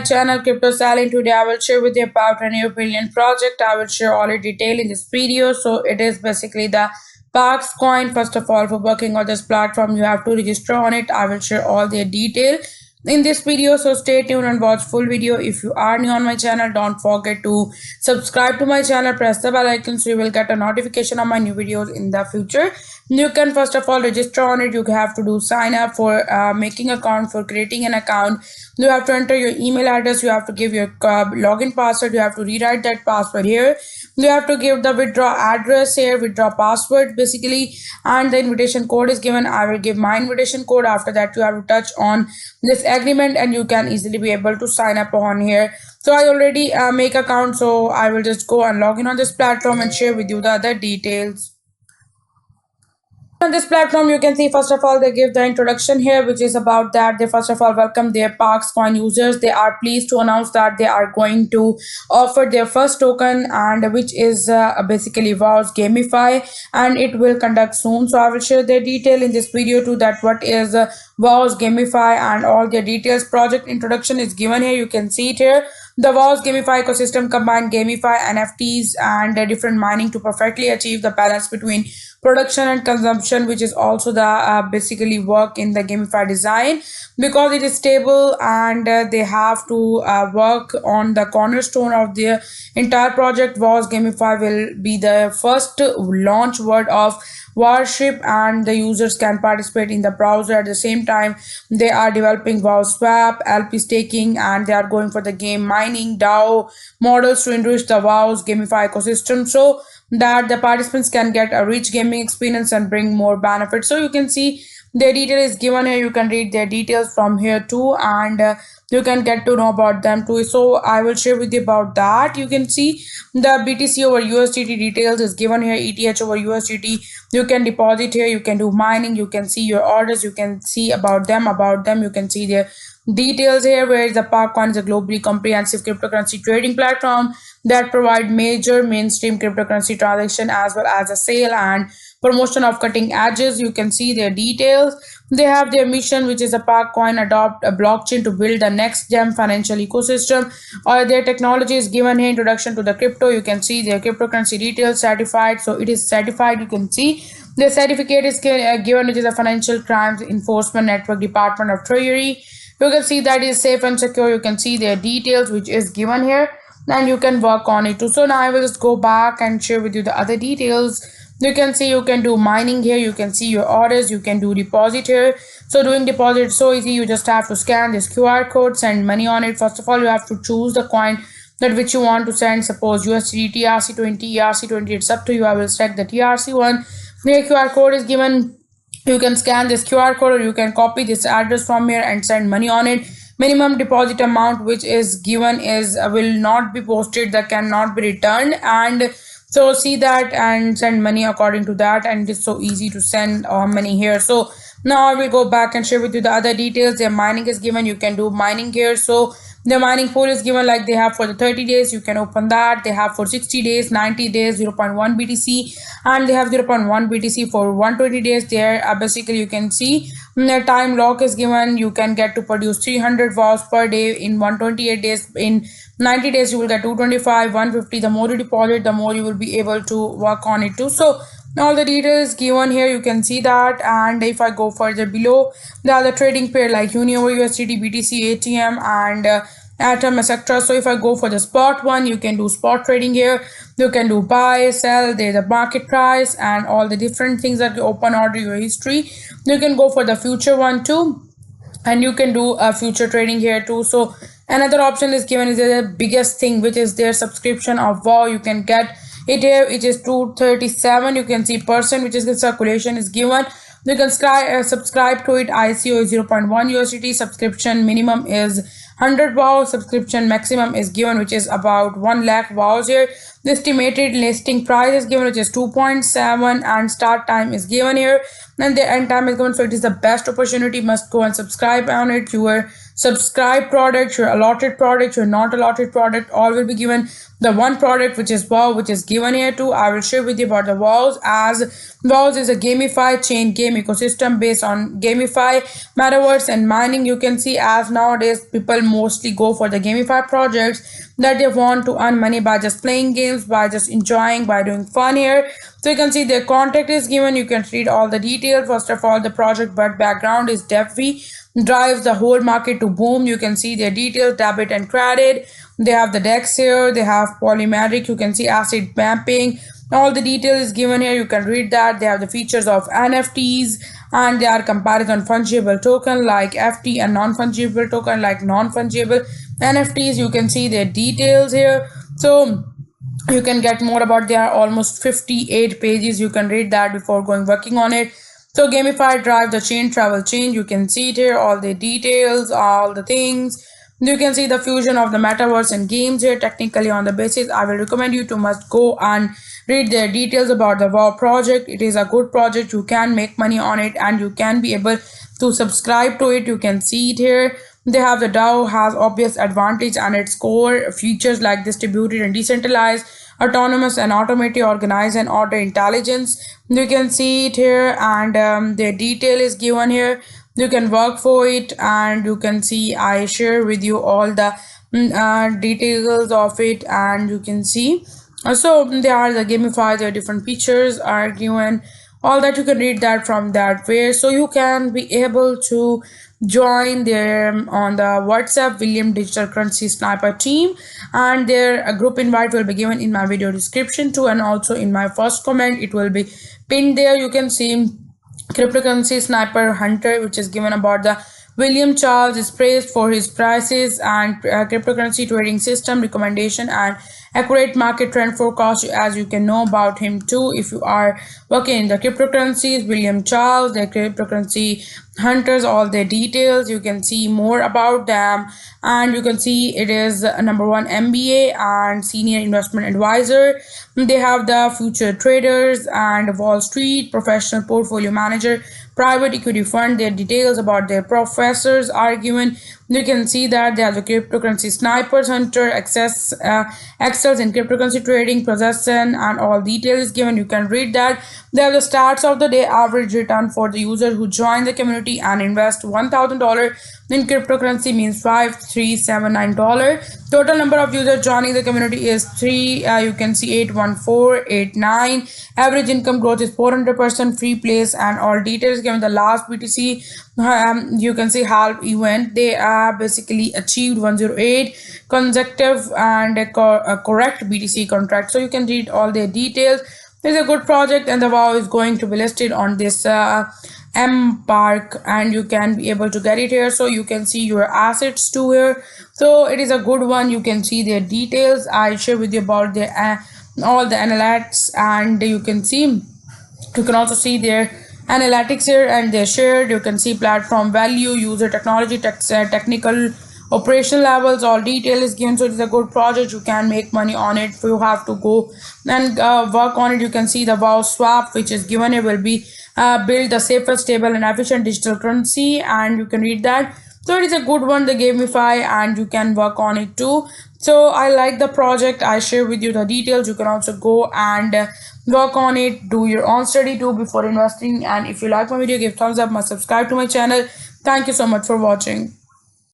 channel Crypto Salin. Today I will share with you about a new brilliant project. I will share all the detail in this video. So it is basically the Parks coin. First of all, for working on this platform, you have to register on it. I will share all the detail in this video, so stay tuned and watch full video. If you are new on my channel, don't forget to subscribe to my channel, press the bell icon so you will get a notification of my new videos in the future. You can first of all register on it. You have to do sign up for making account, for creating an account. You have to enter your email address, you have to give your login password, you have to rewrite that password here, you have to give the withdraw address here, withdraw password basically, and the invitation code is given. I will give my invitation code. After that, you have to touch on this agreement and you can easily be able to sign up on here. So I already make account, so I will just go and log in on this platform and share with you the other details. On this platform, you can see first of all they give the introduction here, which is about that they first of all welcome their Parks coin users. They are pleased to announce that they are going to offer their first token, and which is basically WOW's Gamify, and it will conduct soon. So I will share the detail in this video too, that what is WOW's Gamify and all the details. Project introduction is given here. You can see it here. The WOW's Gamify ecosystem combine Gamify, NFTs, and different mining to perfectly achieve the balance between production and consumption, which is also the basically work in the Gamify design, because it is stable and they have to work on the cornerstone of their entire project. WOW's Gamify will be the first launch word of Warship, and the users can participate in the browser. At the same time, they are developing WOW Swap, LP staking, and they are going for the game mining DAO models to enrich the WOW's Gamify ecosystem, so that the participants can get a rich gaming experience and bring more benefits. So you can see their detail is given here. You can read their details from here too, and you can get to know about them too. So I will share with you about that. You can see the BTC over USDT details is given here. ETH over USDT, you can deposit here, you can do mining, you can see your orders, you can see about them, you can see their details here. Where the Parkcoin is a globally comprehensive cryptocurrency trading platform that provide major mainstream cryptocurrency transaction as well as a sale and promotion of cutting edges. You can see their details. They have their mission, which is a Parkcoin adopt a blockchain to build the next gen financial ecosystem. Or their technology is given here. Introduction to the crypto. You can see their cryptocurrency details. Certified, so it is certified. You can see the certificate is given, which is a Financial Crimes Enforcement Network, Department of Treasury. You can see that is safe and secure. You can see their details, which is given here, and you can work on it too. So now I will just go back and share with you the other details. You can see you can do mining here, you can see your orders, you can do deposit here. So doing deposit is so easy. You just have to scan this QR code, send money on it. First of all, you have to choose the coin that which you want to send. Suppose USDT, TRC20, ERC20, it's up to you. I will select the TRC one. Here QR code is given. You can scan this QR code, or you can copy this address from here and send money on it. Minimum deposit amount which is given is will not be posted, that cannot be returned, and so see that and send money according to that, and it's so easy to send money here. So now I will go back and share with you the other details. Their mining is given, you can do mining here. So the mining pool is given, like they have for the 30 days, you can open that. They have for 60 days, 90 days, 0.1 BTC, and they have 0.1 BTC for 120 days. There basically you can see the time lock is given. You can get to produce 300 WOWs per day in 128 days. In 90 days you will get 225, 150. The more you deposit, the more you will be able to work on it too. So all the details given here, you can see that. And if I go further below, the other trading pair like Uni over USDT, BTC, ATM, and Atom, etc. So if I go for the spot one, you can do spot trading here. You can do buy, sell, there's the market price and all the different things that you open order, your history. You can go for the future one too, and you can do a future trading here too. So another option is given is the biggest thing, which is their subscription of WOW. You can get it here, it is 237. You can see percent, which is the circulation is given. You can subscribe to it. ICO is 0.1 USDT. Subscription minimum is 100 WOW. Subscription maximum is given, which is about 1 lakh WOWs here. The estimated listing price is given, which is 2.7, and start time is given here, and the end time is given. So it is the best opportunity. Must go and subscribe on it. Your subscribe product, your allotted product, your not allotted product, all will be given. The one product which is wow, which is given here too, I will share with you about the wows. As wows is a gamified chain game ecosystem based on gamify metaverse and mining. You can see as nowadays people mostly go for the gamify projects that they want to earn money by just playing games, by just enjoying, by doing fun here. So you can see their contact is given. You can read all the details. First of all, the project but background is DevV, drives the whole market to boom. You can see their details, debit and credit. They have the DEX here. They have polymetric. You can see asset mapping. All the detail is given here. You can read that. They have the features of NFTs, and they are comparison fungible token like FT and non-fungible token like non-fungible NFTs. You can see their details here. So you can get more about. There are almost 58 pages. You can read that before going working on it. So gamify drive the chain travel chain. You can see it here, all the details, all the things. You can see the fusion of the metaverse and games here. Technically on the basis, I will recommend you to must go and read their details about the wow project. It is a good project. You can make money on it and you can be able to subscribe to it. You can see it here. They have the DAO has obvious advantage and its core features like distributed and decentralized, autonomous and automated, organized and order intelligence. You can see it here, and the detail is given here. You can work for it, and you can see I share with you all the details of it, and you can see. So there are the gamified, the different features are given. All that you can read that from that way, so you can be able to join them on the WhatsApp William Digital Currency Sniper team, and their group invite will be given in my video description too, and also in my first comment it will be pinned there. You can see cryptocurrency sniper hunter, which is given about the William Charles is praised for his prices and cryptocurrency trading system recommendation and accurate market trend forecast. As you can know about him too if you are working in the cryptocurrencies. William Charles, the cryptocurrency hunters, all their details. You can see more about them, and you can see it is number one MBA and senior investment advisor. They have the future traders and Wall Street professional portfolio manager, private equity fund. Their details about their professors are given. You can see that they have the cryptocurrency snipers hunter, excels in cryptocurrency trading, possession, and all details given. You can read that. They have the starts of the day average return for the user who join the community and invest $1,000 in cryptocurrency means $5379. Total number of users joining the community is 3. You can see 81489. Average income growth is 400%. Free place and all details given. The last BTC you can see half event, they basically achieved 108 consecutive and a correct BTC contract. So you can read all their details. It's a good project, and the wow is going to be listed on this mPark, and you can be able to get it here. So you can see your assets too here. So it is a good one. You can see their details. I share with you about the all the analytics, and you can see, you can also see their analytics here, and they're shared. You can see platform value, user technology, technical operational levels, all detail is given. So it is a good project. You can make money on it. You have to go and work on it. You can see the wow swap, which is given. It will be build the safest, stable and efficient digital currency, and you can read that. So it is a good one, the gamify, and you can work on it too. So I like the project. I share with you the details. You can also go and work on it, do your own study too before investing. And if you like my video, give thumbs up, must subscribe to my channel. Thank you so much for watching.